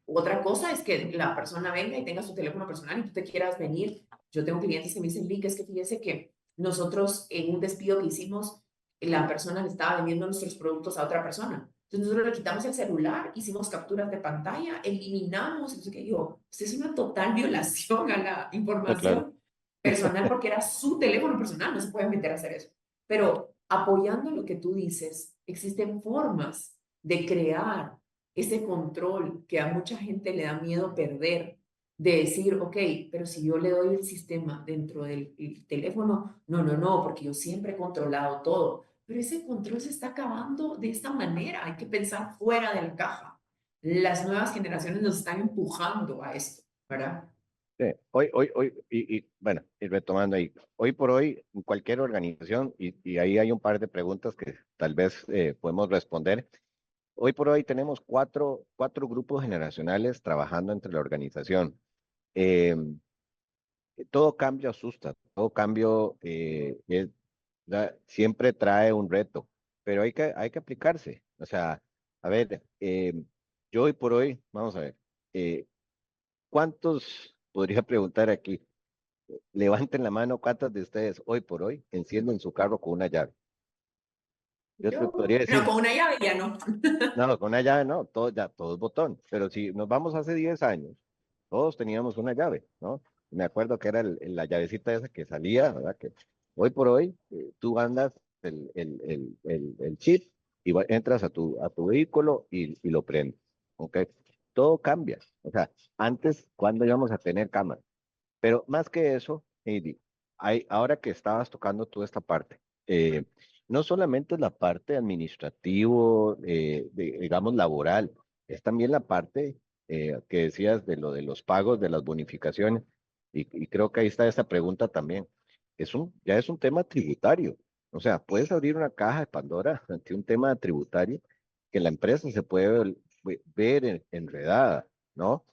Otra cosa es que la persona venga y tenga su teléfono personal y tú te quieras venir. Yo tengo clientes que me dicen, Lick, es que fíjese que nosotros en un despido que hicimos, la persona le estaba vendiendo nuestros productos a otra persona. Entonces nosotros le quitamos el celular, hicimos capturas de pantalla, eliminamos, no sé qué. Yo, esto es una total violación a la No, claro. información personal porque era su teléfono personal, no se puede meter a hacer eso. Pero apoyando lo que tú dices, existen formas de crear ese control que a mucha gente le da miedo perder, de decir, ok, pero si yo le doy el sistema dentro del teléfono, no, no, no, porque yo siempre he controlado todo. Pero ese control se está acabando de esta manera, hay que pensar fuera de la caja. Las nuevas generaciones nos están empujando a esto, ¿verdad? Sí, bueno, y retomando ahí, hoy por hoy, en cualquier organización, y ahí hay un par de preguntas que tal vez podemos responder. Hoy por hoy tenemos cuatro grupos generacionales trabajando entre la organización. Eh, Todo cambio asusta, todo cambio siempre trae un reto, pero hay que aplicarse. O sea, a ver, yo hoy por hoy, vamos a ver, eh, ¿cuántos, podría preguntar aquí, levanten la mano, cuántos de ustedes hoy por hoy encienden su carro con una llave? Yo te podría Yo, no, decir, con una llave ya no. no, con una llave no, todo es botón, pero si nos vamos hace 10 años, todos teníamos una llave, ¿no? Me acuerdo que era la llavecita esa que salía, ¿verdad? Que hoy por hoy tú andas el chip y entras a tu vehículo y lo prendes, ¿ok? Todo cambia. O sea, antes, ¿cuándo íbamos a tener cámara? Pero más que eso, Heidi, ahora que estabas tocando toda esta parte, no solamente es la parte administrativo, digamos, laboral, es también la parte que decías de lo de los pagos, de las bonificaciones, y creo que ahí está esta pregunta también. Ya es un tema tributario. O sea, puedes abrir una caja de Pandora ante un tema tributario que la empresa se puede ver enredada, ¿no?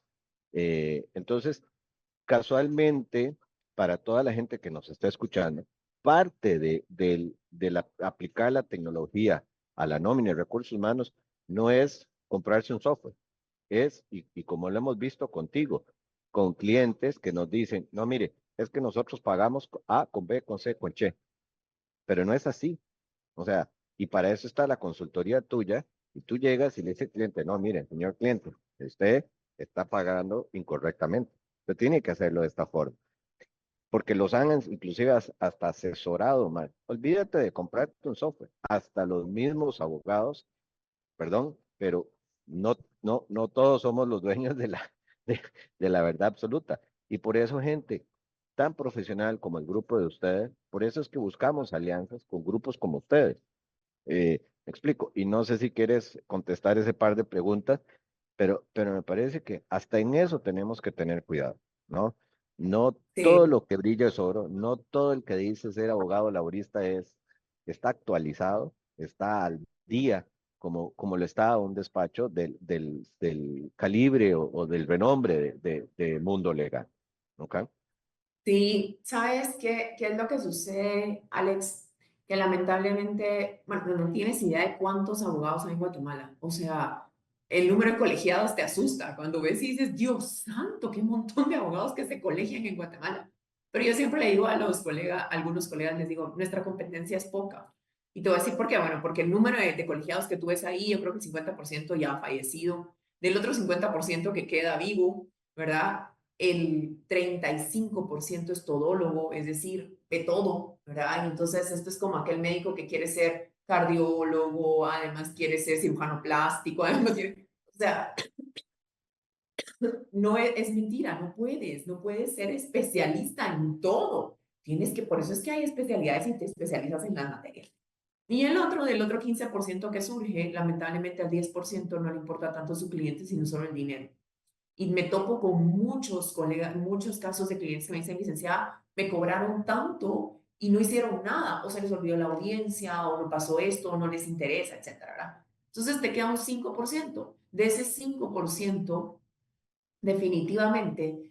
Entonces, casualmente, para toda la gente que nos está escuchando, parte aplicar la tecnología a la nómina de recursos humanos no es comprarse un software, y como lo hemos visto contigo, con clientes que nos dicen, no, mire, es que nosotros pagamos A con B, con C, con Che, pero no es así. O sea, y para eso está la consultoría tuya, y tú llegas y le dices al cliente, no, mire, señor cliente, usted está pagando incorrectamente. Usted tiene que hacerlo de esta forma, porque los han inclusive hasta asesorado mal. Olvídate de comprarte un software. Hasta los mismos abogados, perdón, pero no todos somos los dueños de, de la verdad absoluta. Y por eso, gente tan profesional como el grupo de ustedes, por eso es que buscamos alianzas con grupos como ustedes. Me explico, y no sé si quieres contestar ese par de preguntas, pero me parece que hasta en eso tenemos que tener cuidado, ¿no? No todo Sí. lo que brilla es oro, no todo el que dice ser abogado laborista está actualizado, está al día, como lo está un despacho del calibre o del renombre de mundo legal, ¿ok? Sí, ¿sabes qué es lo que sucede, Alex? Que lamentablemente, bueno, no tienes idea de cuántos abogados hay en Guatemala. O sea, el número de colegiados te asusta cuando ves y dices, Dios santo, qué montón de abogados que se colegian en Guatemala. Pero yo siempre le digo a los colegas, a algunos colegas les digo, nuestra competencia es poca. Y te voy a decir por qué. Bueno, porque el número de colegiados que tú ves ahí, yo creo que el 50% ya ha fallecido. Del otro 50% que queda vivo, ¿verdad? El 35% es todólogo, es decir, de todo, ¿verdad? Entonces, esto es como aquel médico que quiere ser cardiólogo, además quiere ser cirujano plástico, además quiere, o sea, no es mentira, no puedes ser especialista en todo. por eso es que hay especialidades y te especializas en las materias. Y del otro 15% que surge, lamentablemente al 10% no le importa tanto su cliente, sino solo el dinero. Y me topo con muchos colegas, muchos casos de clientes que me dicen, licenciada, me cobraron tanto y no hicieron nada, o se les olvidó la audiencia, o no pasó esto, o no les interesa, etcétera, ¿verdad? Entonces te queda un 5%. De ese 5%, definitivamente,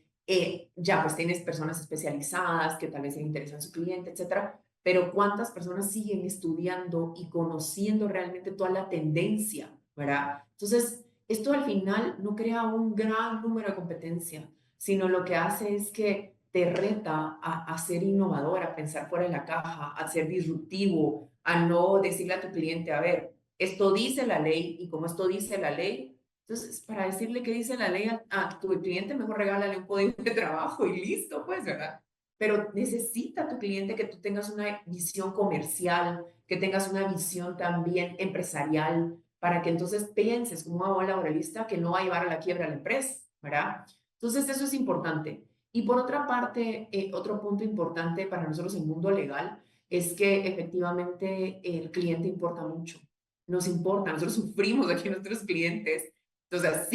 ya pues tienes personas especializadas que tal vez se interesan en su cliente, etcétera, pero ¿cuántas personas siguen estudiando y conociendo realmente toda la tendencia, ¿verdad? Entonces, esto al final no crea un gran número de competencia, sino lo que hace es que te reta a ser innovador, a pensar fuera de la caja, a ser disruptivo, a no decirle a tu cliente, a ver, esto dice la ley y como esto dice la ley, entonces, para decirle qué dice la ley a tu cliente, mejor regálale un código de trabajo y listo, pues, ¿verdad? Pero necesita tu cliente que tú tengas una visión comercial, que tengas una visión también empresarial, para que entonces pienses como un abogado laboralista que no va a llevar a la quiebra a la empresa, ¿verdad? Entonces, eso es importante. Y por otra parte, otro punto importante para nosotros en el mundo legal es que efectivamente el cliente importa mucho. Nos importa, nosotros sufrimos aquí nuestros clientes. Entonces,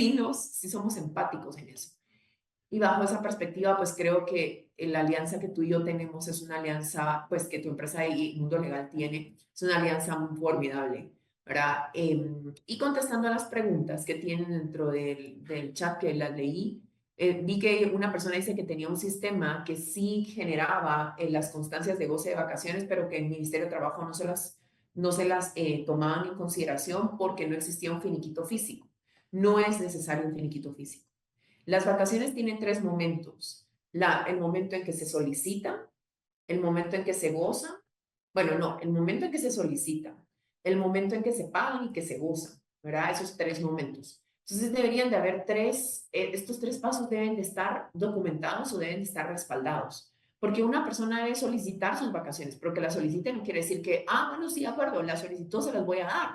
sí somos empáticos en eso. Y bajo esa perspectiva, pues creo que la alianza que tú y yo tenemos es una alianza, pues que tu empresa y Mundo Legal tiene, es una alianza muy formidable, ¿verdad? Y contestando a las preguntas que tienen dentro del chat que las leí, vi que una persona dice que tenía un sistema que sí generaba las constancias de goce de vacaciones, pero que el Ministerio de Trabajo no se las tomaban en consideración porque no existía un finiquito físico. No es necesario un finiquito físico. Las vacaciones tienen tres momentos. El momento en que se solicita, el momento en que se goza, bueno, no, el momento en que se solicita, el momento en que se pagan y que se gozan, ¿verdad? Esos tres momentos. Entonces deberían de haber estos tres pasos deben de estar documentados o deben de estar respaldados. Porque una persona debe solicitar sus vacaciones, pero que la solicite no quiere decir que, bueno, sí, de acuerdo, la solicitó, se las voy a dar.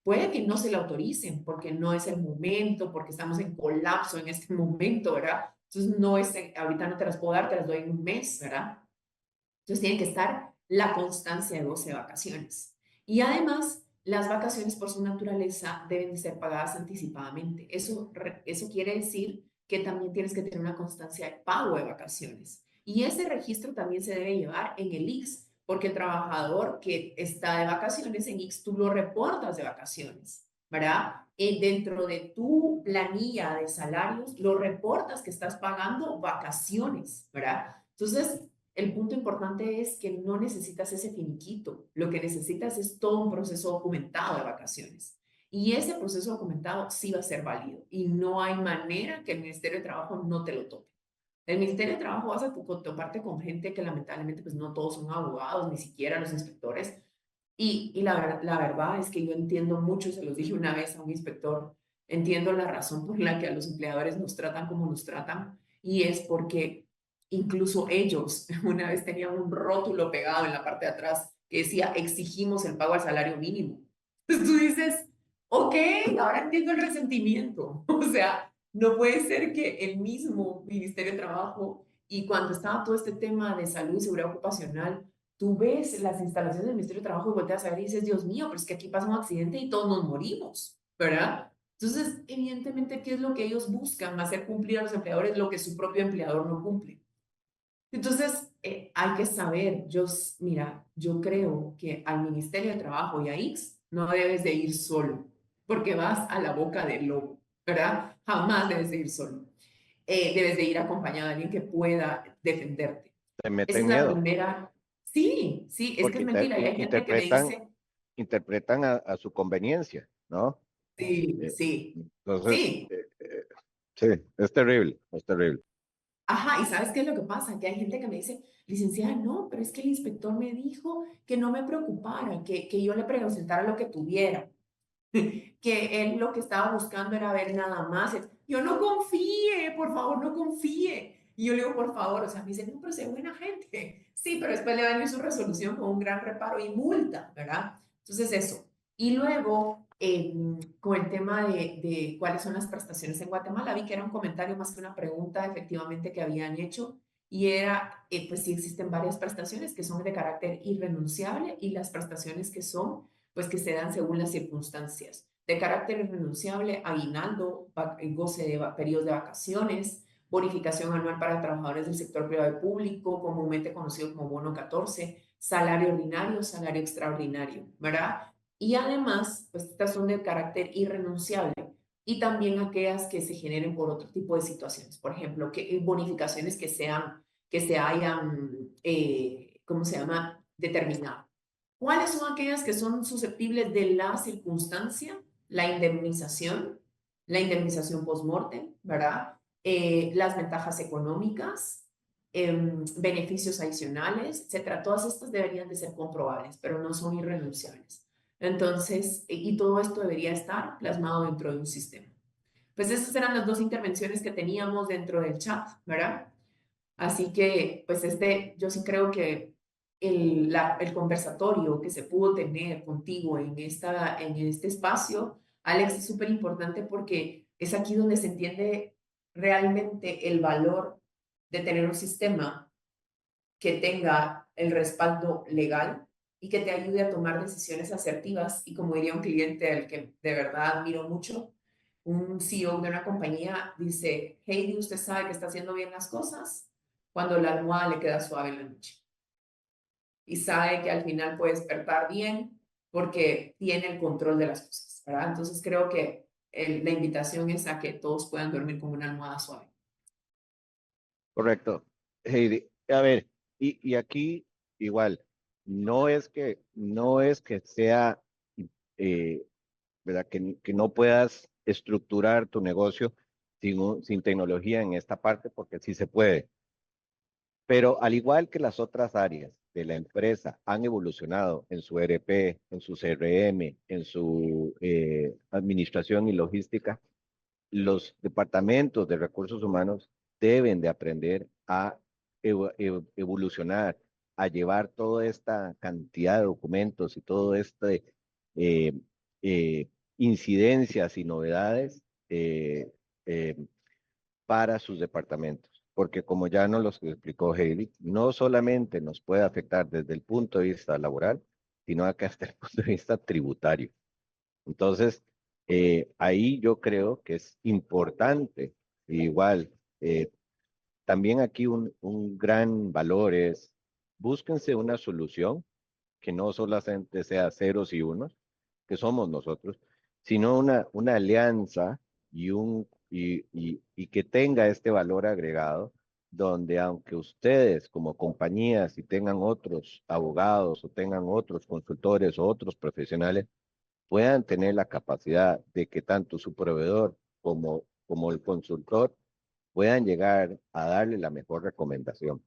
Puede que no se la autoricen porque no es el momento, porque estamos en colapso en este momento, ¿verdad? Entonces, ahorita no te las puedo dar, te las doy en un mes, ¿verdad? Entonces, tiene que estar la constancia de 12 vacaciones. Y además, las vacaciones por su naturaleza deben de ser pagadas anticipadamente. Eso quiere decir que también tienes que tener una constancia de pago de vacaciones. Y ese registro también se debe llevar en el IX, porque el trabajador que está de vacaciones en IX, tú lo reportas de vacaciones, ¿verdad? Y dentro de tu planilla de salarios, lo reportas que estás pagando vacaciones, ¿verdad? Entonces, el punto importante es que no necesitas ese finiquito, lo que necesitas es todo un proceso documentado de vacaciones. Y ese proceso documentado sí va a ser válido y no hay manera que el Ministerio de Trabajo no te lo tope. El Ministerio de Trabajo vas a toparte con gente que lamentablemente pues no todos son abogados, ni siquiera los inspectores. Y la verdad es que yo entiendo mucho, se los dije una vez a un inspector, entiendo la razón por la que a los empleadores nos tratan como nos tratan y es porque incluso ellos una vez tenían un rótulo pegado en la parte de atrás que decía exigimos el pago al salario mínimo. Entonces tú dices, ok, ahora entiendo el resentimiento. O sea, no puede ser que el mismo Ministerio de Trabajo y cuando estaba todo este tema de salud y seguridad ocupacional, tú ves las instalaciones del Ministerio de Trabajo y volteas a ver y dices, Dios mío, pero es que aquí pasa un accidente y todos nos morimos, ¿verdad? Entonces, evidentemente, ¿qué es lo que ellos buscan? Hacer cumplir a los empleadores lo que su propio empleador no cumple. Entonces, hay que saber, mira, yo creo que al Ministerio de Trabajo y a IX no debes de ir solo, porque vas a la boca del lobo, ¿verdad? Jamás debes de ir solo. Debes de ir acompañado de alguien que pueda defenderte. Te Esa es meten la miedo, primera. Sí, sí, es que porque es mentira. Y hay gente que me dice, interpretan a su conveniencia, ¿no? sí, Eh, sí, entonces, sí. sí, es terrible, es terrible. Ajá, y ¿sabes qué es lo que pasa? Que hay gente que me dice, licenciada, no, pero es que el inspector me dijo que no me preocupara, que yo le presentara lo que tuviera, que él lo que estaba buscando era ver nada más. Yo no confíe, por favor, no confíe. Y yo le digo, por favor, o sea, me dice, no, pero sé buena gente. Sí, pero después le dan su resolución con un gran reparo y multa, ¿verdad? Entonces eso. Y luego, con el tema de cuáles son las prestaciones en Guatemala, vi que era un comentario más que una pregunta efectivamente que habían hecho. y era, pues sí existen varias prestaciones que son de carácter irrenunciable y las prestaciones que son, pues que se dan según las circunstancias. De carácter irrenunciable, aguinaldo, goce de periodos de vacaciones, bonificación anual para trabajadores del sector privado y público, comúnmente conocido como bono 14, salario ordinario, salario extraordinario, ¿verdad? Y además, pues estas son de carácter irrenunciable y también aquellas que se generen por otro tipo de situaciones. Por ejemplo, que bonificaciones que sean, que se hayan, ¿cómo se llama?, determinado. ¿Cuáles son aquellas que son susceptibles de la circunstancia? La indemnización post-mortem, ¿verdad? Las ventajas económicas, beneficios adicionales, etcétera. Todas estas deberían de ser comprobables, pero no son irrenunciables. Entonces, y todo esto debería estar plasmado dentro de un sistema. Pues esas eran las dos intervenciones que teníamos dentro del chat, ¿verdad? Así que, pues yo sí creo que el conversatorio que se pudo tener contigo en este espacio, Alex, es súper importante porque es aquí donde se entiende realmente el valor de tener un sistema que tenga el respaldo legal y que te ayude a tomar decisiones asertivas. Y como diría un cliente al que de verdad admiro mucho, un CEO de una compañía dice, Heidi, usted sabe que está haciendo bien las cosas cuando la almohada le queda suave en la noche. Y sabe que al final puede despertar bien porque tiene el control de las cosas, ¿verdad? Entonces creo que la invitación es a que todos puedan dormir con una almohada suave. Correcto. Heidi, a ver, y aquí igual, no es que sea, eh, ¿verdad? Que no puedas estructurar tu negocio sin tecnología en esta parte, porque sí se puede. Pero al igual que las otras áreas de la empresa han evolucionado en su ERP, en su CRM, en su administración y logística, los departamentos de recursos humanos deben de aprender a evolucionar, a llevar toda esta cantidad de documentos y todo este eh, eh, incidencias y novedades eh, eh, para sus departamentos. Porque como ya nos lo explicó Hailey, no solamente nos puede afectar desde el punto de vista laboral, sino acá hasta el punto de vista tributario. Entonces, ahí yo creo que es importante, igual, también aquí un gran valor es, búsquense una solución que no solamente sea ceros y unos, que somos nosotros, sino una alianza y que tenga este valor agregado, donde aunque ustedes como compañías, si tengan otros abogados o tengan otros consultores o otros profesionales, puedan tener la capacidad de que tanto su proveedor como el consultor puedan llegar a darle la mejor recomendación.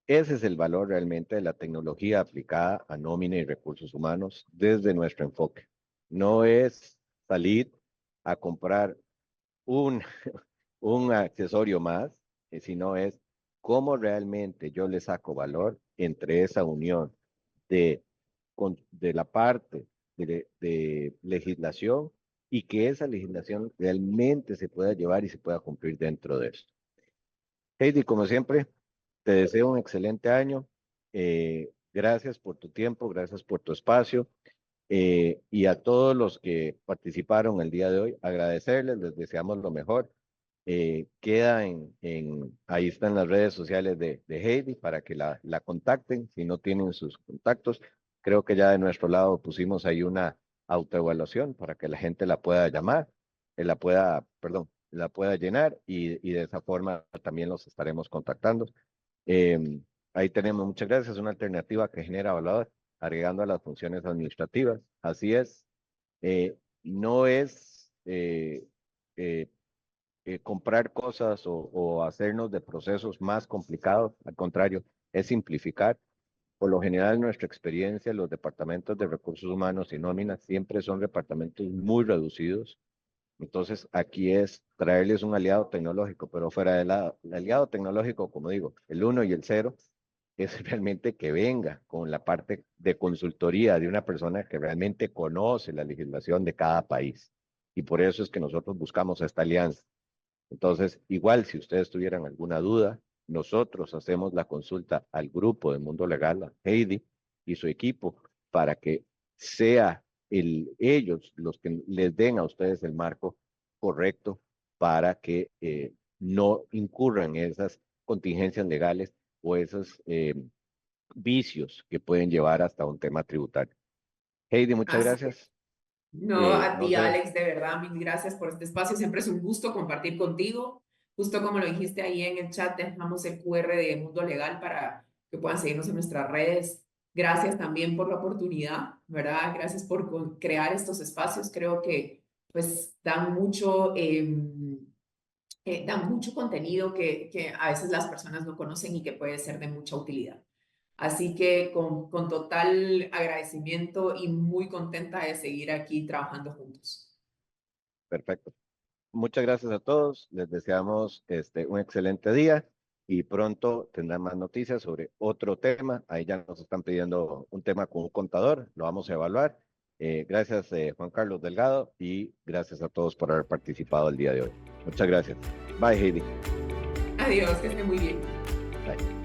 Ese es el valor realmente de la tecnología aplicada a nómina y recursos humanos desde nuestro enfoque. No es salir a comprar un, un accesorio más, sino es cómo realmente yo le saco valor entre esa unión de, de la parte de legislación y que esa legislación realmente se pueda llevar y se pueda cumplir dentro de esto. Heidi, como siempre, te deseo un excelente año. Gracias por tu tiempo, gracias por tu espacio. Y a todos los que participaron el día de hoy, agradecerles, les deseamos lo mejor. Queda ahí están las redes sociales de Heidi para que la contacten si no tienen sus contactos. Creo que ya de nuestro lado pusimos ahí una autoevaluación para que la gente la pueda llamar, la pueda llenar y de esa forma también los estaremos contactando. Ahí tenemos, muchas gracias, una alternativa que genera valor agregando a las funciones administrativas. Así es, no es comprar cosas o hacernos de procesos más complicados, al contrario, es simplificar. Por lo general, en nuestra experiencia, los departamentos de recursos humanos y nóminas siempre son departamentos muy reducidos. Entonces, aquí es traerles un aliado tecnológico, pero fuera del aliado tecnológico, como digo, el 1 y el 0, es realmente que venga con la parte de consultoría de una persona que realmente conoce la legislación de cada país. Y por eso es que nosotros buscamos esta alianza. Entonces, igual, si ustedes tuvieran alguna duda, nosotros hacemos la consulta al grupo de Mundo Legal, a Heidi y su equipo, para que sea ellos los que les den a ustedes el marco correcto para que no incurran en esas contingencias legales o esos vicios que pueden llevar hasta un tema tributario. Heidi, muchas Así gracias. No, a No ti, sé, Alex, de verdad, mil gracias por este espacio. Siempre es un gusto compartir contigo. Justo como lo dijiste ahí en el chat, dejamos el QR de Mundo Legal para que puedan seguirnos en nuestras redes. Gracias también por la oportunidad, ¿verdad? Gracias por crear estos espacios. Creo que pues dan mucho contenido que a veces las personas no conocen y que puede ser de mucha utilidad. Así que con total agradecimiento y muy contenta de seguir aquí trabajando juntos. perfecto. Muchas gracias a todos. Les deseamos un excelente día y pronto tendrán más noticias sobre otro tema. Ahí ya nos están pidiendo un tema con un contador. Lo vamos a evaluar. Gracias, Juan Carlos Delgado, y gracias a todos por haber participado el día de hoy. Muchas gracias. Bye, Heidi. Adiós, que esté muy bien. Bye.